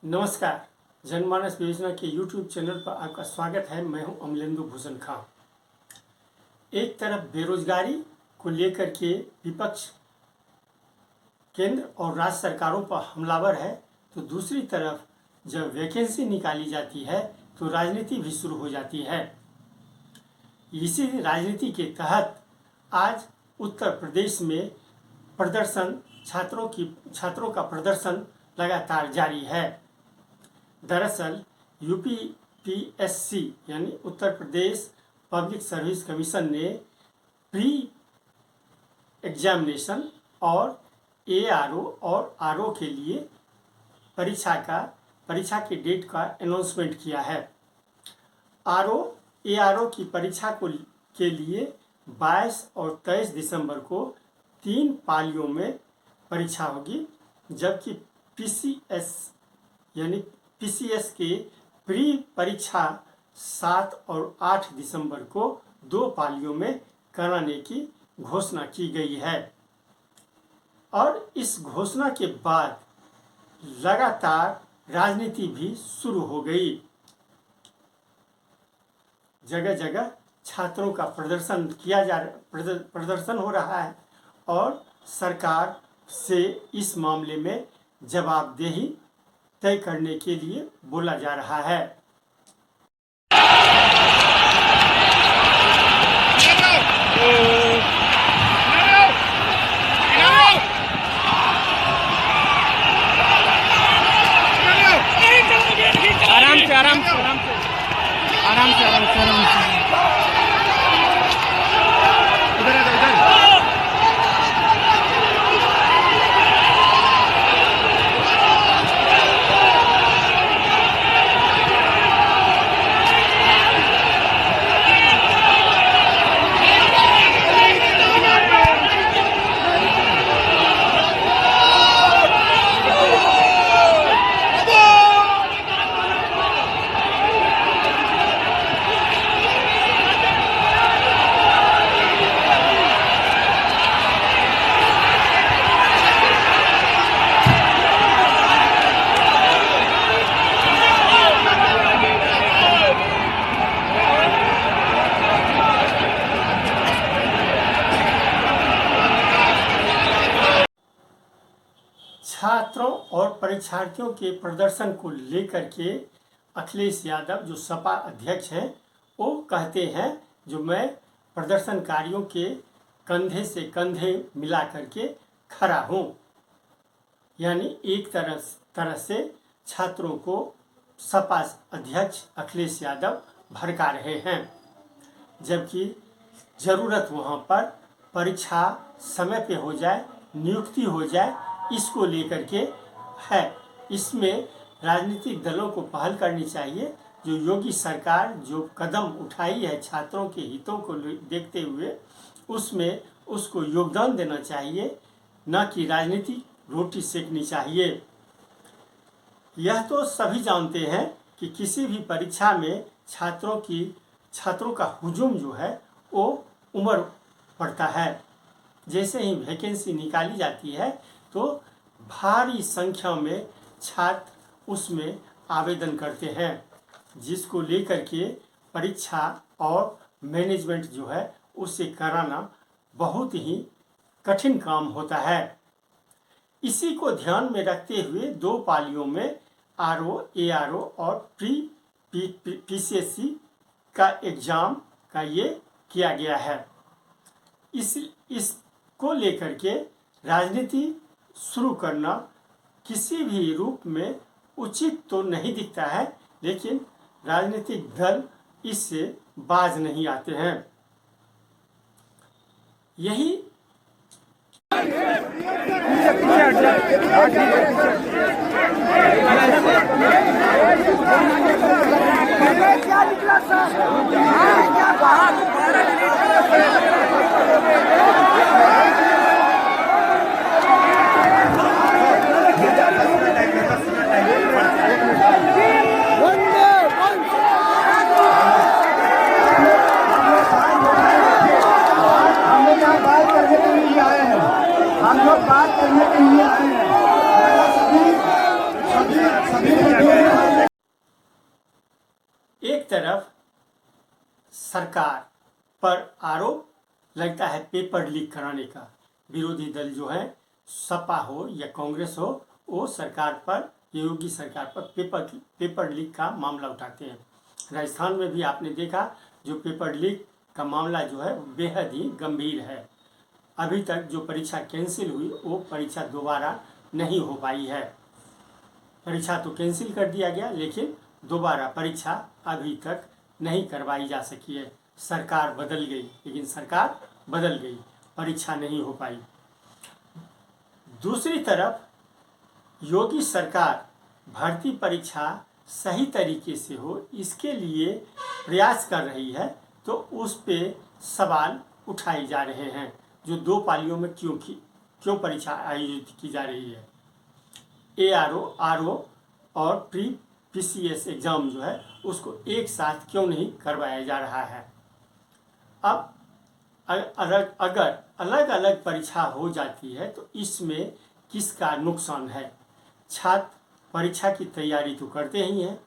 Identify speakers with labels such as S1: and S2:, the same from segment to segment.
S1: नमस्कार। जनमानस योजना के YouTube चैनल पर आपका स्वागत है। मैं हूं अमलेंदु भूषण खां। एक तरफ बेरोजगारी को लेकर के विपक्ष केंद्र और राज्य सरकारों पर हमलावर है, तो दूसरी तरफ जब वैकेंसी निकाली जाती है तो राजनीति भी शुरू हो जाती है। इसी राजनीति के तहत आज उत्तर प्रदेश में छात्रों का प्रदर्शन लगातार जारी है। दरअसल यूपीपीएससी यानी Uttar Pradesh public service commission ने प्री एग्जामिनेशन और एआरओ और आरओ के लिए परीक्षा के डेट का अनाउंसमेंट किया है। एआरओ की परीक्षा के लिए 22 और 23 दिसंबर को 3 पालियों में परीक्षा होगी, जबकि पीसीएस के प्री परीक्षा 7 और 8 दिसंबर को 2 पालियों में कराने की घोषणा की गई है। और इस घोषणा के बाद लगातार राजनीति भी शुरू हो गई। जगह जगह छात्रों का प्रदर्शन हो रहा है और सरकार से इस मामले में जवाबदेही तय करने के लिए बोला जा रहा है।
S2: आराम से
S1: छात्रों और परीक्षार्थियों के प्रदर्शन को लेकर के अखिलेश यादव जो सपा अध्यक्ष हैं, वो कहते हैं जो मैं प्रदर्शनकारियों के कंधे से कंधे मिला करके खड़ा हूँ। यानी एक तरह से छात्रों को सपा अध्यक्ष अखिलेश यादव भड़का रहे हैं, जबकि ज़रूरत वहाँ पर परीक्षा समय पे हो जाए, नियुक्ति हो जाए, इसको लेकर के है। इसमें राजनीतिक दलों को पहल करनी चाहिए। जो योगी सरकार जो कदम उठाई है छात्रों के हितों को देखते हुए, उसमें उसको योगदान देना चाहिए, न कि राजनीतिक रोटी सेकनी चाहिए। यह तो सभी जानते हैं कि किसी भी परीक्षा में छात्रों का हुजूम जो है वो उमड़ पड़ता है। जैसे ही वैकेंसी निकाली जाती है तो भारी संख्या में छात्र उसमें आवेदन करते हैं, जिसको लेकर के परीक्षा और मैनेजमेंट जो है उसे कराना बहुत ही कठिन काम होता है। इसी को ध्यान में रखते हुए 2 पालियों में आरओ, एआरओ और पीसीएससी का एग्ज़ाम का ये किया गया है। इसको लेकर के राजनीति शुरू करना किसी भी रूप में उचित तो नहीं दिखता है, लेकिन राजनीतिक दल इससे बाज नहीं आते हैं। यही
S3: क्या निकला सर? क्या बात
S2: हम लोग बात करने के लिए आए हैं। सभी
S1: तरफ सरकार पर आरोप लगता है पेपर लीक कराने का। विरोधी दल जो है, सपा हो या कांग्रेस हो, वो सरकार पर, योगी सरकार पर पेपर लीक का मामला उठाते हैं। राजस्थान में भी आपने देखा जो पेपर लीक का मामला जो है बेहद ही गंभीर है। अभी तक जो परीक्षा कैंसिल हुई वो परीक्षा दोबारा नहीं हो पाई है। परीक्षा तो कैंसिल कर दिया गया, लेकिन दोबारा परीक्षा अभी तक नहीं करवाई जा सकी है। सरकार बदल गई, लेकिन सरकार बदल गई, परीक्षा नहीं हो पाई। दूसरी तरफ योगी सरकार भर्ती परीक्षा सही तरीके से हो इसके लिए प्रयास कर रही है, तो उस पे सवाल उठाए जा रहे हैं। जो 2 पालियों में क्यों परीक्षा आयोजित की जा रही है, ARO, RO और PCS एग्ज़ाम जो है उसको एक साथ क्यों नहीं करवाया जा रहा है। अब अगर अलग अलग परीक्षा हो जाती है तो इसमें किसका नुकसान है। छात्र परीक्षा की तैयारी तो करते ही हैं,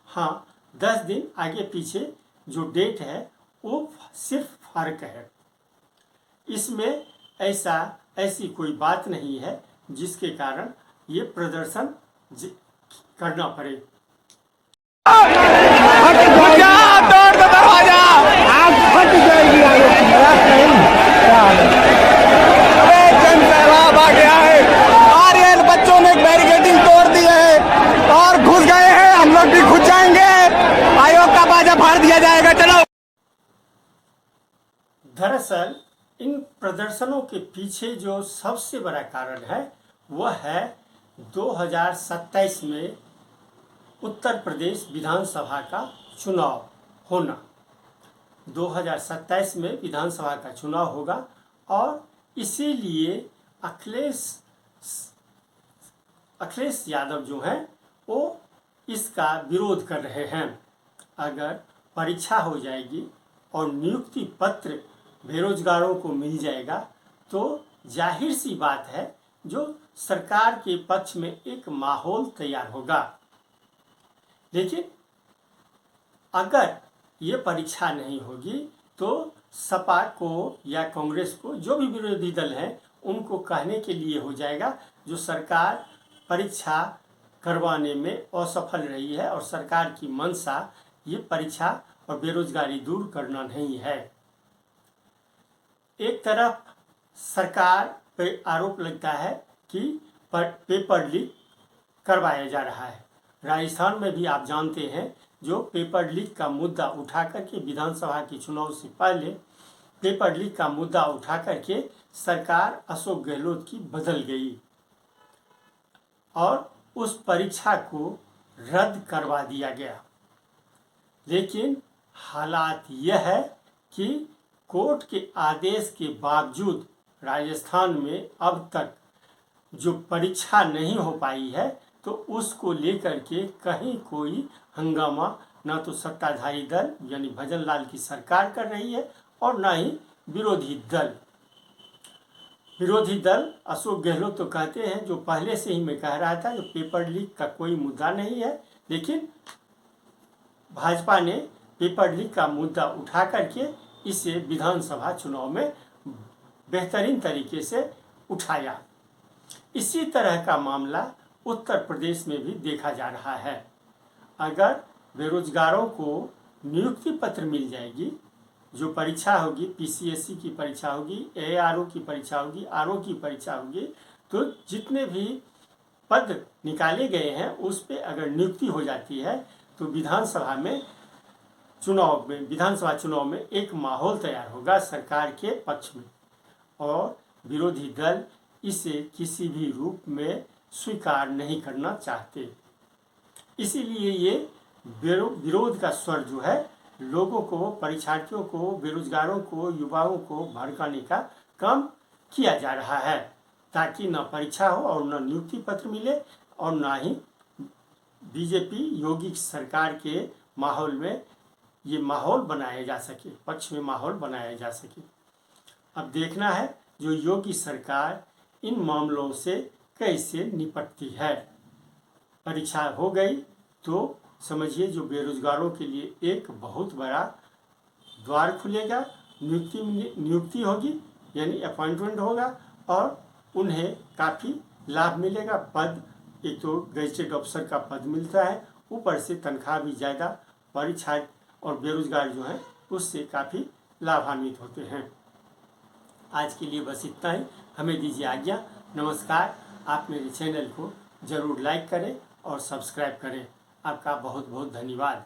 S1: हाँ 10 दिन आगे पीछे जो डेट है वो सिर्फ फर्क है। इसमें ऐसी कोई बात नहीं है जिसके कारण ये प्रदर्शन करना पड़े।
S3: आग फट जाएगी,
S2: जन सैलाब आ गया है। आर्यन बच्चों ने बैरिकेडिंग तोड़ दी है और घुस गए हैं। हम लोग भी घुस जाएंगे, आयोग का बाजा फाड़ दिया जाएगा। चलो।
S1: दरअसल इन प्रदर्शनों के पीछे जो सबसे बड़ा कारण है वह है 2027 में उत्तर प्रदेश विधानसभा का चुनाव होना। 2027 में विधानसभा का चुनाव होगा और इसीलिए अखिलेश यादव जो हैं वो इसका विरोध कर रहे हैं। अगर परीक्षा हो जाएगी और नियुक्ति पत्र बेरोजगारों को मिल जाएगा तो जाहिर सी बात है जो सरकार के पक्ष में एक माहौल तैयार होगा। लेकिन अगर ये परीक्षा नहीं होगी तो सपा को या कांग्रेस को, जो भी विरोधी दल हैं, उनको कहने के लिए हो जाएगा जो सरकार परीक्षा करवाने में असफल रही है और सरकार की मंशा ये परीक्षा और बेरोजगारी दूर करना नहीं है। एक तरफ सरकार पे आरोप लगता है कि पेपर लीक करवाया जा रहा है। राजस्थान में भी आप जानते हैं जो पेपर लीक का मुद्दा उठा करके विधानसभा के चुनाव से पहले पेपर लीक का मुद्दा उठा करके सरकार अशोक गहलोत की बदल गई और उस परीक्षा को रद्द करवा दिया गया। लेकिन हालात यह है कि कोर्ट के आदेश के बावजूद राजस्थान में अब तक जो परीक्षा नहीं हो पाई है तो उसको लेकर के कहीं कोई हंगामा ना तो सत्ताधारी दल यानी भजन लाल की सरकार कर रही है और ना ही विरोधी दल अशोक गहलोत तो कहते हैं, जो पहले से ही मैं कह रहा था, जो पेपर लीक का कोई मुद्दा नहीं है, लेकिन भाजपा ने पेपर लीक का मुद्दा उठा करके इसे विधानसभा चुनाव में बेहतरीन तरीके से उठाया। इसी तरह का मामला उत्तर प्रदेश में भी देखा जा रहा है। अगर बेरोजगारों को नियुक्ति पत्र मिल जाएगी, जो परीक्षा होगी, PCSE की परीक्षा होगी, ARO की परीक्षा होगी, RO की परीक्षा होगी, तो जितने भी पद निकाले गए हैं उस पे अगर नियुक्ति हो जाती है तो विधानसभा चुनाव में एक माहौल तैयार होगा सरकार के पक्ष में और विरोधी दल इसे किसी भी रूप में स्वीकार नहीं करना चाहते। इसीलिए ये विरोध का स्वर जो है लोगों को, परीक्षार्थियों को, बेरोजगारों को, युवाओं को भड़काने का काम किया जा रहा है ताकि न परीक्षा हो और न नियुक्ति पत्र मिले और ना ही बीजेपी योगी सरकार के माहौल में ये माहौल बनाया जा सके, पक्ष में माहौल बनाया जा सके। अब देखना है जो योगी सरकार इन मामलों से कैसे निपटती है। परीक्षा हो गई तो समझिए जो बेरोजगारों के लिए एक बहुत बड़ा द्वार खुलेगा, नियुक्ति होगी यानी अपॉइंटमेंट होगा और उन्हें काफ़ी लाभ मिलेगा। पद, एक तो गैजेटेड ऑफिसर का पद मिलता है, ऊपर से तनख्वाह भी ज़्यादा, परीक्षा और बेरोजगार जो हैं उससे काफ़ी लाभान्वित होते हैं। आज के लिए बस इतना ही, हमें दीजिए आज्ञा। नमस्कार। आप मेरे चैनल को ज़रूर लाइक करें और सब्सक्राइब करें। आपका बहुत बहुत धन्यवाद।